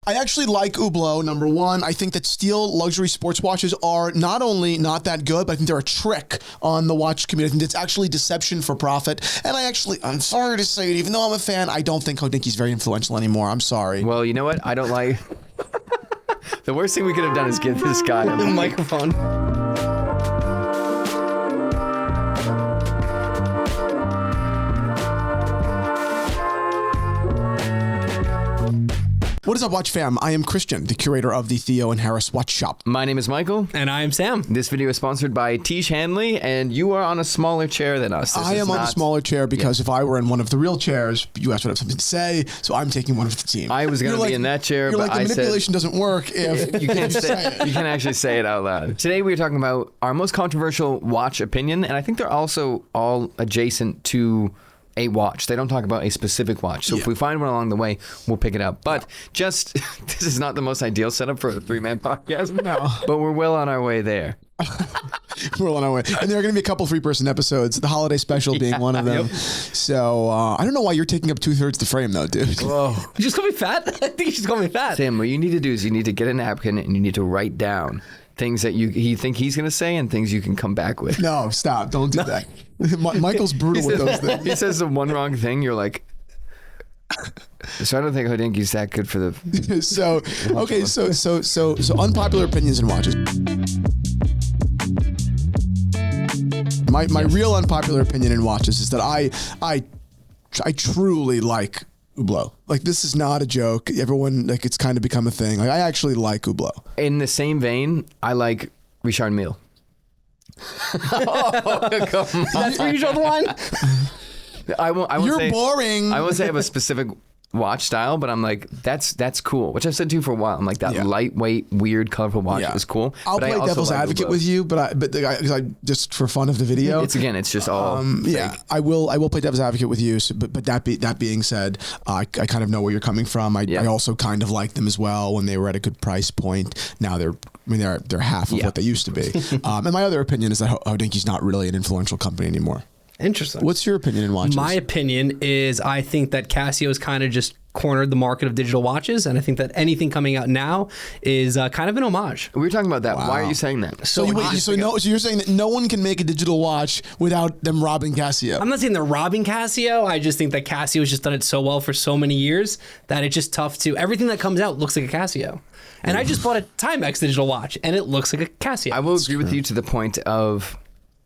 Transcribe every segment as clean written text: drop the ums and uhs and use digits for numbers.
I actually like Hublot, number one. I think that steel luxury sports watches are not only not that good, but I think they're a trick on the watch community. I think it's actually deception for profit. And I'm sorry to say it, even though I'm a fan, I don't think Hodinkee's very influential anymore. I'm sorry. Well, you know what? I don't like... The worst thing we could have done is give this guy a microphone. What is up, Watch Fam? I am Christian, the curator of the Theo and Harris Watch Shop. My name is Michael. And I am Sam. This video is sponsored by Tiege Hanley, and you are on a smaller chair than us. I am on a smaller chair because if I were in one of the real chairs, you guys would have something to say, so I'm taking one of the team. I was going to be in that chair, but I said... the manipulation doesn't work if you can't say it. You can't actually say it out loud. Today we're talking about our most controversial watch opinion, and I think they're also all adjacent to a watch. They don't talk about a specific watch. So if we find one along the way, we'll pick it up. But just, this is not the most ideal setup for a three-man podcast. No. But we're well on our way there. We're well on our way. And there are going to be a couple three-person episodes, the holiday special being one of them. Yep. So I don't know why you're taking up 2/3 the frame, though, dude. Whoa. You just call me fat? I think you just call me fat. Sam, what you need to do is you need to get a napkin and you need to write down things that you think he's going to say and things you can come back with. No, stop. Don't do that. Michael's brutal with those things. He says the one wrong thing, you're like... So I don't think Hodinkee's that good for the... So unpopular opinions in watches. My real unpopular opinion in watches is that I truly like Hublot. Like, this is not a joke. Everyone, like, it's kind of become a thing. Like, I actually like Hublot. In the same vein, I like Richard Mille. Oh, come on. That's where you draw the line? You're boring. I won't say I have a specific watch style, but I'm like, that's cool, which I've said to you for a while. I'm like, that lightweight, weird, colorful watch is cool. I'll play devil's advocate with you, but I just for fun of the video. It's just all I will play devil's advocate with you. So, but that being said, I kind of know where you're coming from. I also kind of like them as well when they were at a good price point. Now they're half of what they used to be. And my other opinion is that Hodinkee's not really an influential company anymore. Interesting. What's your opinion in watches? My opinion is I think that Casio's kind of just cornered the market of digital watches, and I think that anything coming out now is kind of an homage. We were talking about that. Wow. Why are you saying that? So you're saying that no one can make a digital watch without them robbing Casio? I'm not saying they're robbing Casio. I just think that Casio has just done it so well for so many years that it's just tough to... Everything that comes out looks like a Casio. And I just bought a Timex digital watch, and it looks like a Casio. I will agree with you to the point of...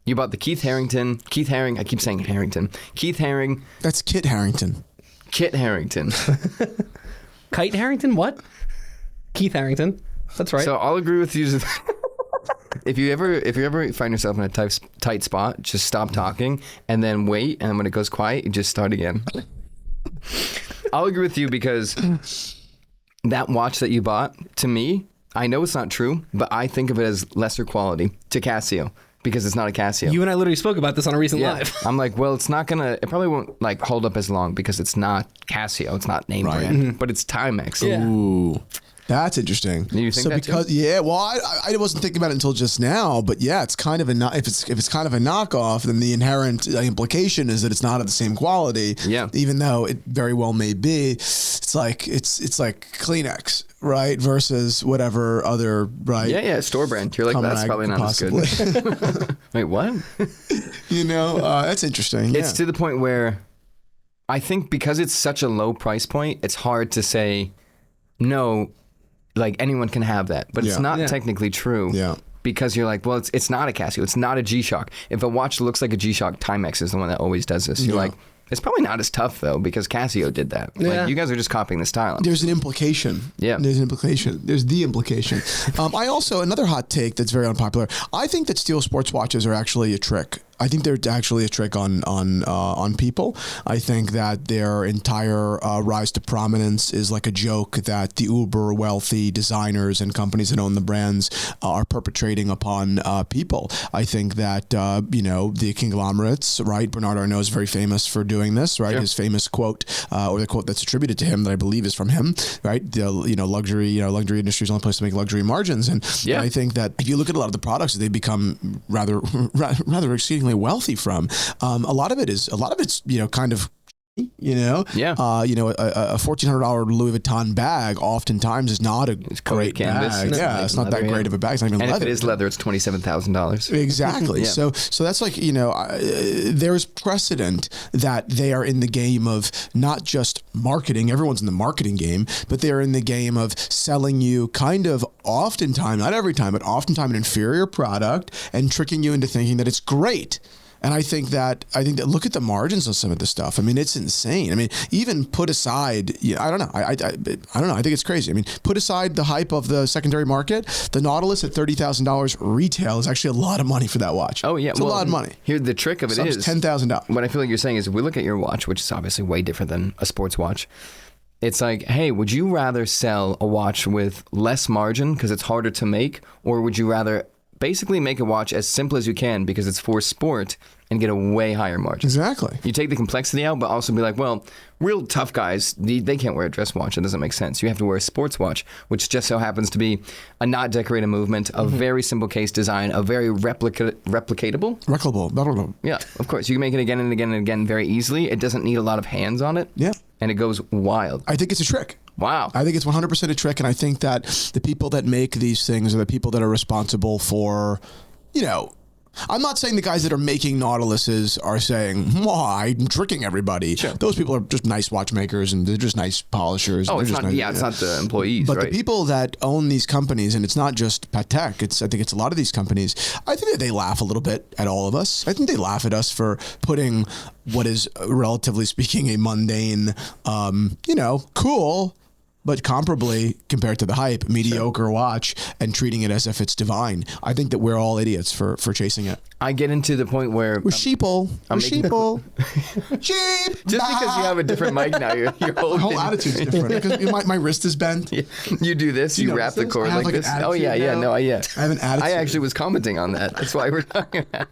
You bought the Keith Haring. I keep saying Harrington. Keith Haring. That's Kit Harington. Kit Harington. Kite Harington? What? Keith Harington. That's right. So I'll agree with you. If you ever find yourself in a tight spot, just stop talking and then wait. And when it goes quiet, you just start again. I'll agree with you because that watch that you bought, to me, I know it's not true, but I think of it as lesser quality to Casio. Because it's not a Casio. You and I literally spoke about this on a recent live. I'm like, well, it probably won't like hold up as long because it's not Casio. It's not name brand, but it's Timex. Yeah. Ooh. That's interesting. You think that too? Well, I wasn't thinking about it until just now, but yeah, it's kind of if it's kind of a knockoff, then the inherent implication is that it's not of the same quality. Yeah. Even though it very well may be, it's like Kleenex, right? Versus whatever other, right? Yeah, store brand. You're like, that's probably not possibly as good. Wait, what? That's interesting. It's to the point where I think because it's such a low price point, it's hard to say no. Like anyone can have that, but it's not technically true. Yeah. Because you're like, well, it's not a Casio. It's not a G-Shock. If a watch looks like a G-Shock, Timex is the one that always does this. You're like, it's probably not as tough though because Casio did that. Like you guys are just copying the style. There's an implication. Yeah. There's an implication. There's the implication. I also, another hot take that's very unpopular. I think that steel sports watches are actually a trick. I think they're actually a trick on people. I think that their entire rise to prominence is like a joke that the uber wealthy designers and companies that own the brands are perpetrating upon people. I think that the conglomerates, right? Bernard Arnault is very famous for doing this, right? His famous quote, or the quote that's attributed to him that I believe is from him, right? The luxury industry is the only place to make luxury margins, and I think that if you look at a lot of the products, they become rather exceedingly wealthy from. A lot of it's kind of a $1,400 Louis Vuitton bag oftentimes is not a great canvas. bag. It's not that great of a bag. It's not even and leather. If it is leather, it's $27,000. Exactly. So that's like, there's precedent that they are in the game of not just marketing. Everyone's in the marketing game, but they're in the game of selling you kind of oftentimes, not every time, but oftentimes an inferior product and tricking you into thinking that it's great. And I think that look at the margins on some of this stuff. I mean, it's insane. I mean, even put aside, I don't know. I don't know. I think it's crazy. I mean, put aside the hype of the secondary market. The Nautilus at $30,000 retail is actually a lot of money for that watch. Oh yeah, it's a lot of money. Here, the trick of it is $10,000. What I feel like you're saying is, if we look at your watch, which is obviously way different than a sports watch. It's like, hey, would you rather sell a watch with less margin because it's harder to make, or would you rather basically make a watch as simple as you can because it's for sport and get a way higher margin? Exactly. You take the complexity out, but also be like, well, real tough guys, they can't wear a dress watch. It doesn't make sense. You have to wear a sports watch, which just so happens to be a not decorated movement, a very simple case design, a very replicatable. Replicable. Yeah, of course. You can make it again and again and again very easily. It doesn't need a lot of hands on it. Yeah. And it goes wild. I think it's a trick. Wow. I think it's 100% a trick, and I think that the people that make these things are the people that are responsible for, I'm not saying the guys that are making Nautiluses are saying, I'm tricking everybody. Sure. Those people are just nice watchmakers, and they're just nice polishers. Oh, it's not the employees, but right? the people that own these companies, and it's not just Patek, I think it's a lot of these companies, I think that they laugh a little bit at all of us. I think they laugh at us for putting what is, relatively speaking, a mundane, cool, but comparably, compared to the hype, mediocre watch, and treating it as if it's divine. I think that we're all idiots for chasing it. I get into the point where we're sheeple. Sheep. Just because you have a different mic now, your whole attitude's different. Because my wrist is bent. Yeah. You do this. You wrap the cord like this. Oh yeah. I have an attitude. I actually was commenting on that. That's why we're talking about.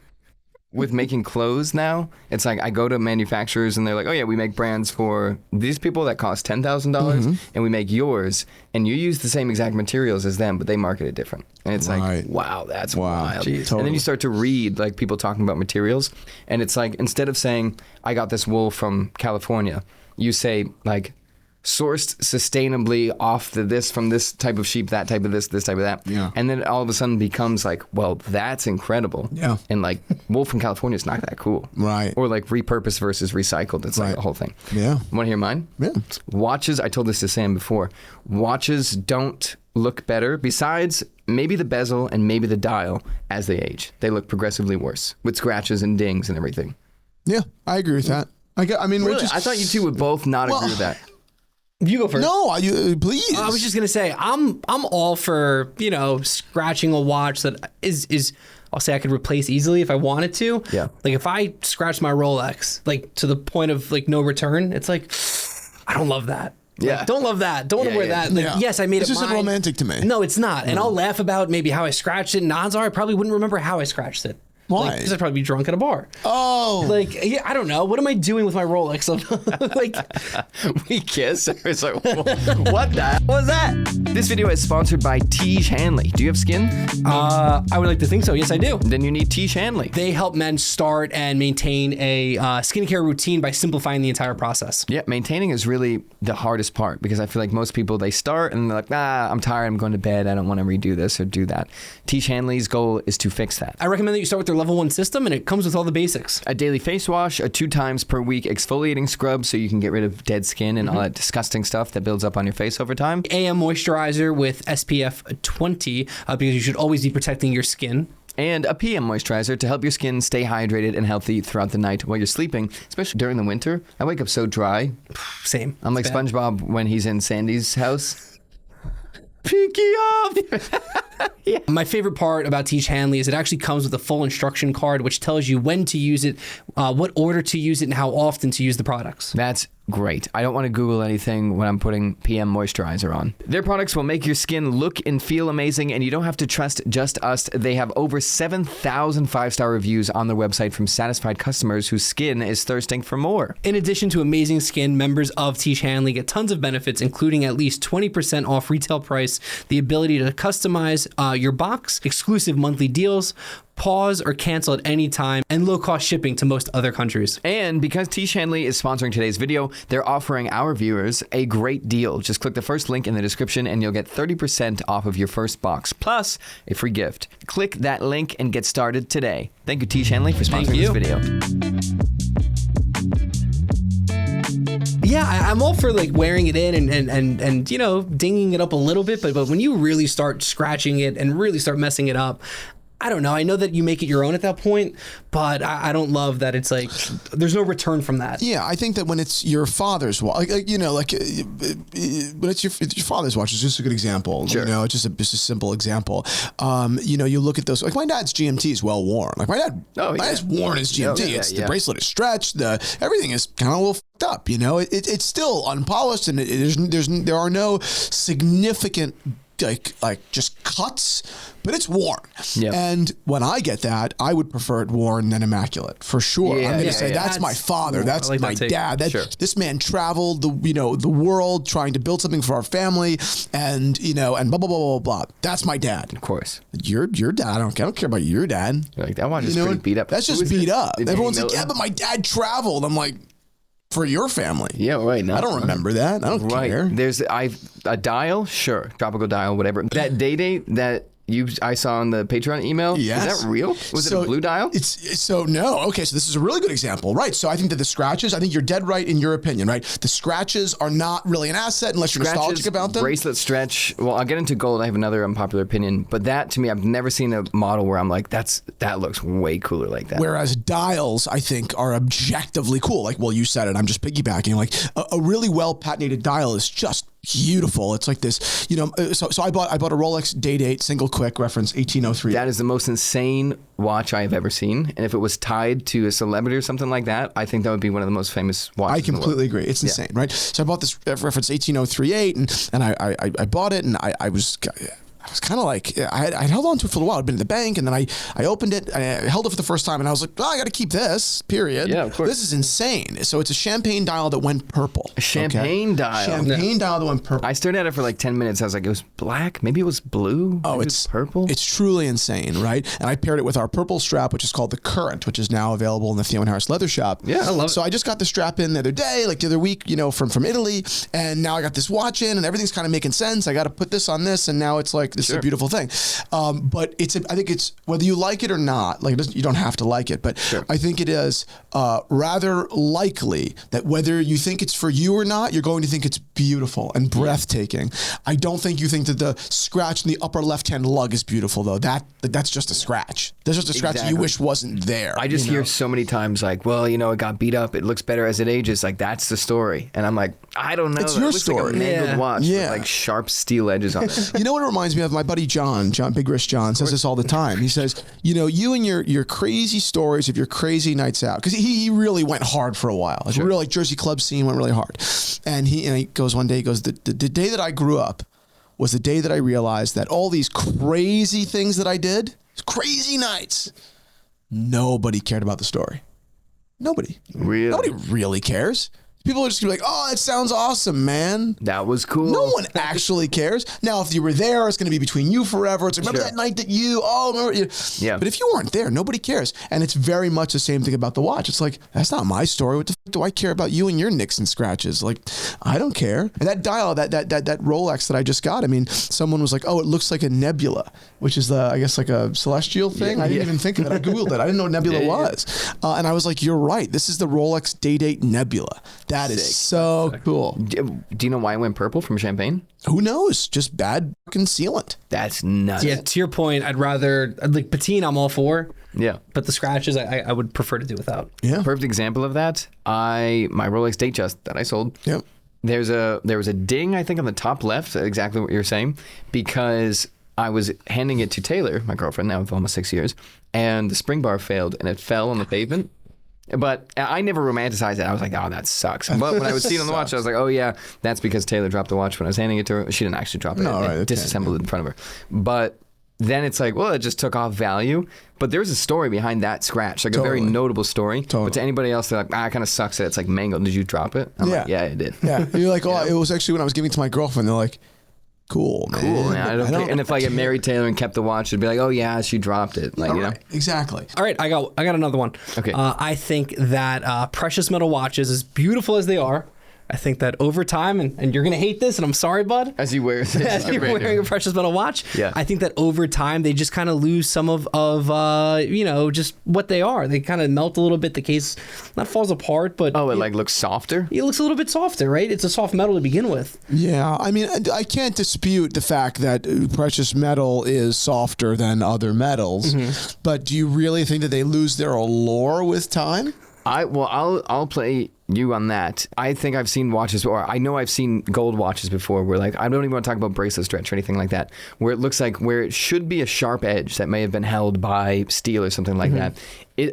With making clothes now, it's like I go to manufacturers and they're like, oh yeah, we make brands for these people that cost $10,000 and we make yours and you use the same exact materials as them, but they market it different. And it's like, wow, that's wild. Jeez, totally. And then you start to read like people talking about materials and it's like, instead of saying, I got this wool from California, you say like, sourced sustainably off from this type of sheep, that type of this type of that. Yeah. And then it all of a sudden becomes like, well, that's incredible. Yeah. And like wool from California is not that cool. Right. Or like repurposed versus recycled. It's like a whole thing. Yeah. Want to hear mine? Yeah. Watches, I told this to Sam before. Watches don't look better besides maybe the bezel and maybe the dial as they age. They look progressively worse with scratches and dings and everything. Yeah, I agree with that. I mean, really? I thought you two would both not agree with that. You go first. No, please. I was just gonna say I'm all for scratching a watch that is I'll say I could replace easily if I wanted to. Yeah. Like if I scratch my Rolex like to the point of like no return, it's like I don't love that. Yeah. Like, don't love that. Don't want to wear that. Like, yes, I made it mine. This isn't romantic to me. No, it's not. And I'll laugh about maybe how I scratched it. And odds are I probably wouldn't remember how I scratched it. Why? Because I'd probably be drunk at a bar. Oh. I don't know. What am I doing with my Rolex? We kiss. It's like, what the hell was that? This video is sponsored by Tiege Hanley. Do you have skin? I would like to think so. Yes, I do. Then you need Tiege Hanley. They help men start and maintain a skincare routine by simplifying the entire process. Yeah, maintaining is really the hardest part because I feel like most people, they start and they're like, I'm tired. I'm going to bed. I don't want to redo this or do that. Tiege Hanley's goal is to fix that. I recommend that you start with their level 1 system, and it comes with all the basics. A daily face wash, a 2 times per week exfoliating scrub so you can get rid of dead skin and all that disgusting stuff that builds up on your face over time. AM moisturizer with SPF 20 because you should always be protecting your skin. And a PM moisturizer to help your skin stay hydrated and healthy throughout the night while you're sleeping, especially during the winter. I wake up so dry. Same. I'm like SpongeBob when he's in Sandy's house. Pinky up! Yeah. My favorite part about Tiege Hanley is it actually comes with a full instruction card which tells you when to use it, what order to use it, and how often to use the products. That's great. I don't want to Google anything when I'm putting PM moisturizer on. Their products will make your skin look and feel amazing, and you don't have to trust just us. They have over 7,000 5-star reviews on their website from satisfied customers whose skin is thirsting for more. In addition to amazing skin, members of Tiege Hanley get tons of benefits, including at least 20% off retail price, the ability to customize your box, exclusive monthly deals, pause or cancel at any time, and low-cost shipping to most other countries. And because Tiege Hanley is sponsoring today's video, they're offering our viewers a great deal. Just click the first link in the description and you'll get 30% off of your first box, plus a free gift. Click that link and get started today. Thank you, Tiege Hanley, for sponsoring this video. Yeah, I'm all for like wearing it in and you know, dinging it up a little bit, but when you really start scratching it and really start messing it up, I don't know. I know that you make it your own at that point, but I don't love that it's like there's no return from that. Yeah, I think that when it's your father's watch, when it's your father's watch, it's just a good example. Sure. You know, it's just a simple example. You look at those. Like my dad's GMT is well worn. Like my dad's worn his GMT. The bracelet is stretched. Everything is kind of a little fucked up. You know, it's still unpolished, and there are no significant like just cuts, but it's worn. Yep. And when I get that, I would prefer it worn than immaculate for sure. I'm going to say that's my father. That's like my dad. This man traveled the world trying to build something for our family, and and blah blah blah blah blah. That's my dad. Of course. Your dad. I don't care about your dad. You're like, that watch is pretty beat up. That's just beat up. Everyone's like, yeah, but my dad traveled. I'm like, for your family. Yeah, right. No, I don't remember that. I don't care. There's a dial, sure, tropical dial, whatever. That date that I saw in the Patreon email. Yes. Is that real? Was it a blue dial? No. Okay, so this is a really good example, right? So I think that the scratches, I think you're dead right in your opinion, right? The scratches are not really an asset unless you're nostalgic about them. Bracelet stretch. Well, I'll get into gold. I have another unpopular opinion, but that to me, I've never seen a model where I'm like, that looks way cooler like that. Whereas dials, I think, are objectively cool. Like, well, you said it. I'm just piggybacking. Like a really well patented dial is just beautiful. It's like this, so I bought a Rolex Day-Date single quick reference 1803. That is the most insane watch I have ever seen. And if it was tied to a celebrity or something like that, I think that would be one of the most famous watches. I completely agree. It's insane, right? So I bought this reference 18038 and I bought it, and I was kind of like, I held on to it for a while. I'd been in the bank, and then I opened it, I held it for the first time, and I was like, I got to keep this, period. Yeah, of course. This is insane. So it's a champagne dial that went purple. A champagne dial? Champagne dial that went purple. I stared at it for like 10 minutes. I was like, it was black? Maybe it was blue? Oh, it's purple? It's truly insane, right? And I paired it with our purple strap, which is called the Current, which is now available in the Theo and Harris leather shop. Yeah, I love it. So I just got the strap in the other day, like the other week, from Italy, and now I got this watch in, and everything's kind of making sense. I got to put this on this, and now it's like, this is a beautiful thing. But I think it's, whether you like it or not, like you don't have to like it, but I think it is rather likely that whether you think it's for you or not, you're going to think it's beautiful and breathtaking. I don't think you think that the scratch in the upper left-hand lug is beautiful, though. That's just a scratch. That's just a scratch that you wish wasn't there. I just hear so many times like, well, it got beat up. It looks better as it ages. Like, that's the story. And I'm like, I don't know. It's your story. Like a mangled watch with like sharp steel edges on it. You know what it reminds me of? My buddy John, Big Wrist John, says this all the time. He says, you and your crazy stories of your crazy nights out, because he really went hard for a while. Like really, like Jersey club scene went really hard. And he goes one day, he goes, the day that I grew up was the day that I realized that all these crazy things that I did, crazy nights, nobody cared about the story. Nobody. Really? Nobody really cares. People are just gonna be like, oh, that sounds awesome, man. That was cool. No one actually cares. Now, if you were there, it's going to be between you forever. It's like, remember that night that remember? Yeah. But if you weren't there, nobody cares. And it's very much the same thing about the watch. It's like, that's not my story. What the fuck do I care about you and your nicks and scratches? Like, I don't care. And that dial, that Rolex that I just got, I mean, someone was like, oh, it looks like a nebula, which is I guess like a celestial thing. I didn't even think of it. I Googled it. I didn't know what nebula was. And I was like, you're right. This is the Rolex Day-Date Nebula. That is so cool. Do you know why it went purple from champagne? Who knows? Just bad fucking sealant. That's nuts. Yeah, to your point, I'd rather, like patine, I'm all for. Yeah. But the scratches, I would prefer to do without. Yeah. Perfect example of that. My Rolex Datejust that I sold. Yep. There was a ding, I think, on the top left, exactly what you're saying, because I was handing it to Taylor, my girlfriend, now for almost 6 years, and the spring bar failed and it fell on the pavement. But I never romanticized it. I was like, oh, that sucks. But when I would see it on the watch, I was like, oh, yeah, that's because Taylor dropped the watch when I was handing it to her. She didn't actually drop it. It disassembled it in front of her. But then it's like, well, it just took off value. But there's a story behind that scratch, like a very notable story. But to anybody else, they're like, it kind of sucks that it's like mangled. Did you drop it? I'm like, yeah, I did. Yeah. You're like, oh, it was actually when I was giving it to my girlfriend. They're like, Cool, man. Cool, man. I don't care. And if I get married Taylor and kept the watch, it'd be like, oh yeah, she dropped it. Like, you know? Exactly. All right, I got another one. Okay. I think that precious metal watches, as beautiful as they are, I think that over time, and you're going to hate this, and I'm sorry, bud. As you wear as you're wearing a precious metal watch, yeah. I think that over time, they just kind of lose some of just what they are. They kind of melt a little bit. The case not falls apart, but... Oh, it like looks softer? It looks a little bit softer, right? It's a soft metal to begin with. Yeah, I mean, I can't dispute the fact that precious metal is softer than other metals, but do you really think that they lose their allure with time? I'll play you on that. I think I've seen watches, or I know I've seen gold watches before where, like, I don't even want to talk about bracelet stretch or anything like that, where it looks like where it should be a sharp edge that may have been held by steel or something like that.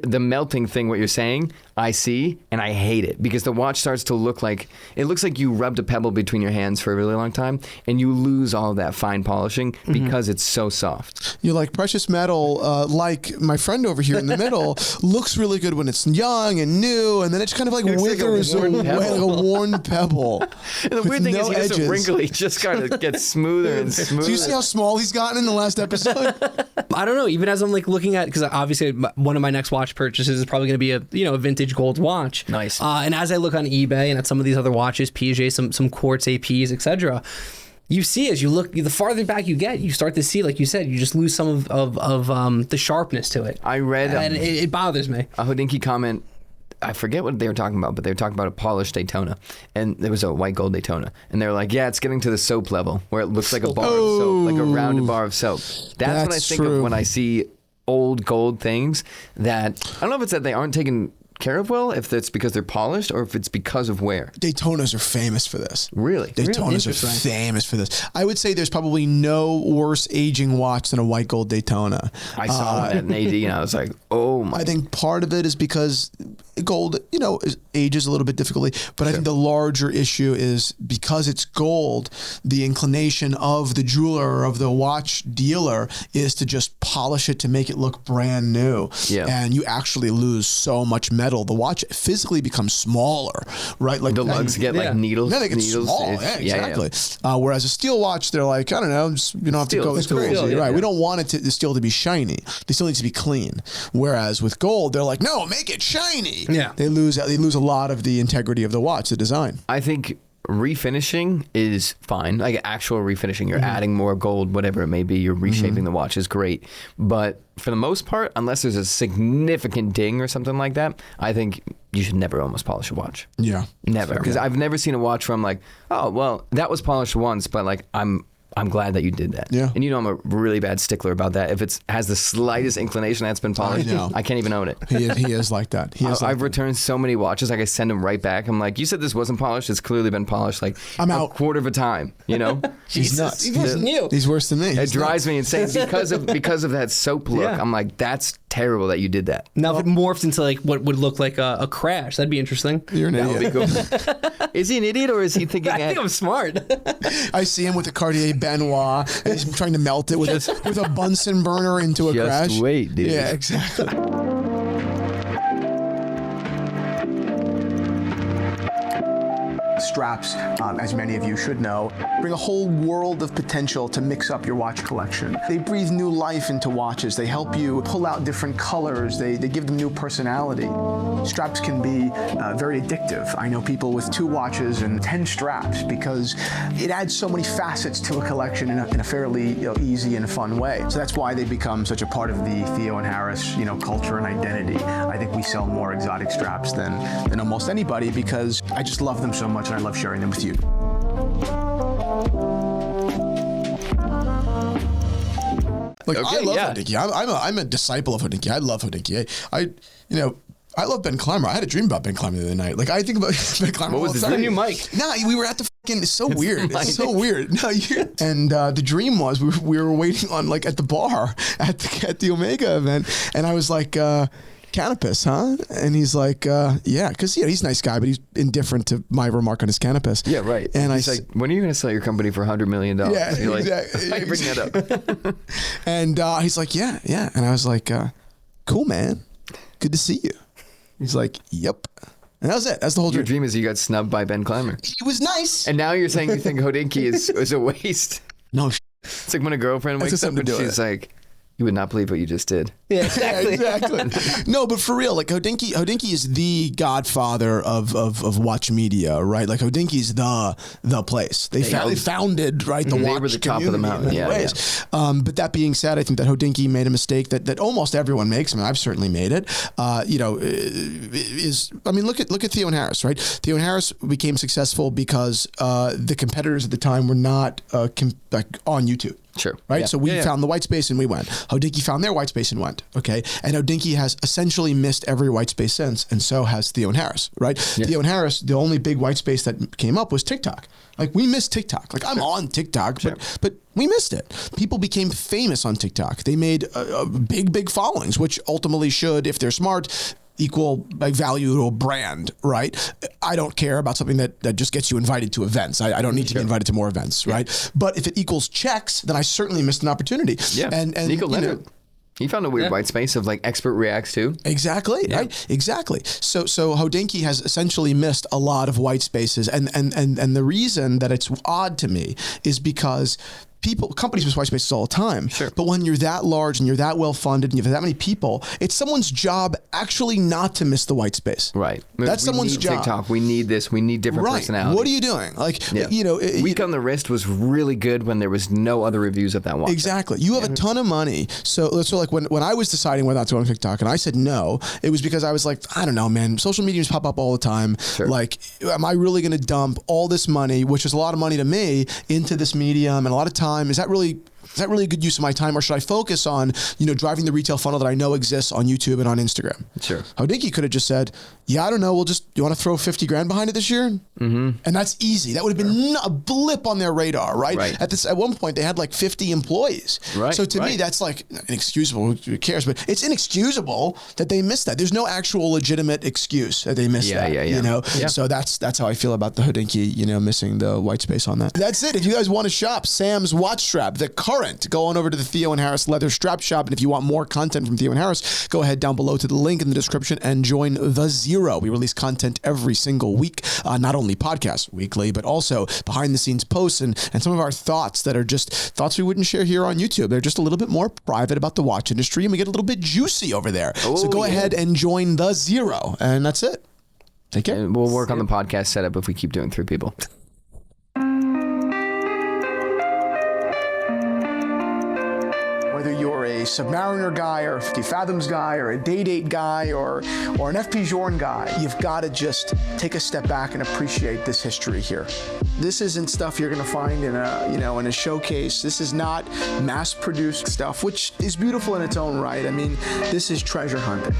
The melting thing, what you're saying, I see, and I hate it because the watch starts to look like, it looks like you rubbed a pebble between your hands for a really long time and you lose all of that fine polishing because it's so soft. You're like precious metal, like my friend over here in the middle, looks really good when it's young and new, and then it's kind of like withers away like a worn pebble. The weird thing is he doesn't wrinkle, he just kind of gets smoother and smoother. Do you see how small he's gotten in the last episode? I don't know, even as I'm like looking at, because obviously one of my next watch purchases is probably going to be a vintage gold watch. Nice. And as I look on eBay and at some of these other watches, Tiege, some quartz APs, etc., you see as you look, the farther back you get, you start to see, like you said, you just lose some of the sharpness to it. I read, and it bothers me. A Hodinkee comment. I forget what they were talking about, but they were talking about a polished Daytona, and there was a white gold Daytona, and they were like, "Yeah, it's getting to the soap level where it looks like a bar of soap, like a rounded bar of soap." That's what I think of when I see old gold things. That I don't know if it's that they aren't taken care of well, if it's because they're polished or if it's because of wear. Daytonas are famous for this. Really? Daytonas are famous for this. I would say there's probably no worse aging watch than a white gold Daytona. I saw that in AD and I was like, oh my. I think part of it is because gold, ages a little bit difficultly, but I think the larger issue is because it's gold, the inclination of the jeweler or of the watch dealer is to just polish it to make it look brand new. Yeah. And you actually lose so much metal. The watch physically becomes smaller, right? Like the lugs get like needles. Yeah, they get small. Yeah, exactly. Whereas a steel watch, they're like, I don't know, you don't have to go crazy, right? We don't want the steel to be shiny. They still need to be clean. Whereas with gold, they're like, no, make it shiny. Yeah, they lose a lot of the integrity of the watch, the design. I think refinishing is fine. Like actual refinishing, you're adding more gold, whatever it may be, you're reshaping the watch is great. But for the most part, unless there's a significant ding or something like that, I think you should never almost polish a watch. Yeah. Never. Because I've never seen a watch where I'm like, oh, well, that was polished once, but like I'm glad that you did that. Yeah. And I'm a really bad stickler about that. If it has the slightest inclination that's been polished, I can't even own it. He is like that. I've returned so many watches, like I send them right back. I'm like, you said this wasn't polished. It's clearly been polished like I'm out. Quarter of a time, He's nuts. He's worse than you. He's worse than me. It drives me insane because of that soap look. I'm like, that's terrible that you did that. Now if it morphed into like what would look like a crash, that'd be interesting. You're an idiot. Cool. Is he an idiot or is he thinking? I think I'm smart. I see him with a Cartier Benoit. And he's trying to melt it with a Bunsen burner into a crash. Just wait, dude. Yeah, exactly. Straps, as many of you should know, bring a whole world of potential to mix up your watch collection. They breathe new life into watches. They help you pull out different colors. They give them new personality. Straps can be very addictive. I know people with 2 watches and 10 straps because it adds so many facets to a collection in a fairly easy and fun way. So that's why they become such a part of the Theo and Harris culture and identity. I think we sell more exotic straps than almost anybody because I just love them so much and I love sharing them with you. Like, I love Hodinkee. I'm a disciple of Hodinkee. I love Hodinkee. I love Ben Clymer. I had a dream about Ben Clymer the other night. Like I think about Ben Clymer. What was his new mic? No, we were at the fucking. It's so weird. It's so weird. No, and the dream was we were waiting on at the bar at the Omega event, and I was like. Canopus, huh? And he's like, yeah, because he's a nice guy, but he's indifferent to my remark on his Canopus. Yeah, right. And he's like, when are you going to sell your company for $100 million? Yeah, you're exactly. Like, how you bring that up? And he's like, yeah. And I was like, cool, man. Good to see you. He's like, yep. And that was it. That's the whole dream. Your dream is you got snubbed by Ben Clymer. He was nice. And now you're saying you think Hodinkee is a waste. No. It's like when a girlfriend wakes up and she's like, you would not believe what you just did. Yeah, exactly. Exactly. No, but for real, like Hodinkee is the godfather of watch media, right? Like Hodinkee's the place. They founded, right, the watch They were the top of the mountain. Yeah. But that being said, I think that Hodinkee made a mistake that almost everyone makes. I mean, I've certainly made it. Look at Theo and Harris, right? Theo and Harris became successful because the competitors at the time were not on YouTube. Sure. Right. Yeah. So we found the white space and we went. Hodinkee found their white space and went. Okay. And Hodinkee has essentially missed every white space since, and so has Theo and Harris. Right. Yeah. Theo and Harris, the only big white space that came up was TikTok. Like we missed TikTok. Like I'm on TikTok, but we missed it. People became famous on TikTok. They made big followings, which ultimately should, if they're smart, equal value to a brand, right? I don't care about something that just gets you invited to events. I don't need to be invited to more events, right? But if it equals checks, then I certainly missed an opportunity. Yeah. And Nico Leonard, he found a weird white space of like expert reacts too. Exactly, right? Exactly. So Hodinkee has essentially missed a lot of white spaces, and the reason that it's odd to me is because companies miss white spaces all the time. Sure. But when you're that large and you're that well funded and you have that many people, it's someone's job actually not to miss the white space. Right. That's someone's job. TikTok. We need this. We need different personalities. What are you doing? Like, Week on the Wrist was really good when there was no other reviews of that one. Exactly. You have a ton of money. So like when I was deciding whether or not to go on TikTok and I said no, it was because I was like, I don't know, man, social medias pop up all the time. Sure. Like, am I really going to dump all this money, which is a lot of money to me, into this medium and a lot of time? Is that really a good use of my time, or should I focus on, driving the retail funnel that I know exists on YouTube and on Instagram? Sure. Hodinkee could have just said, yeah, I don't know. You want to throw $50,000 behind it this year? Mm-hmm. And that's easy. That would have been a blip on their radar, right? At one point, they had like 50 employees. Right. So to me, that's like inexcusable. Who cares? But it's inexcusable that they missed that. There's no actual legitimate excuse that they missed that. Yeah. So that's how I feel about the Hodinkee, missing the white space on that. That's it. If you guys want to shop Sam's watch strap, the current, go on over to the Theo and Harris leather strap shop. And if you want more content from Theo and Harris, go ahead down below to the link in the description and join the Zeron. We release content every single week, not only podcasts weekly, but also behind the scenes posts and some of our thoughts that are just thoughts we wouldn't share here on YouTube. They're just a little bit more private about the watch industry, and we get a little bit juicy over there. So go ahead and join the Zeron, and that's it. Take care. And we'll work on the podcast setup if we keep doing 3 people. Whether you're a Submariner guy or a 50 Fathoms guy or a Day-Date guy or an FP Journe guy, you've got to just take a step back and appreciate this history here. This isn't stuff you're going to find in a showcase. This is not mass-produced stuff, which is beautiful in its own right. I mean, this is treasure hunting.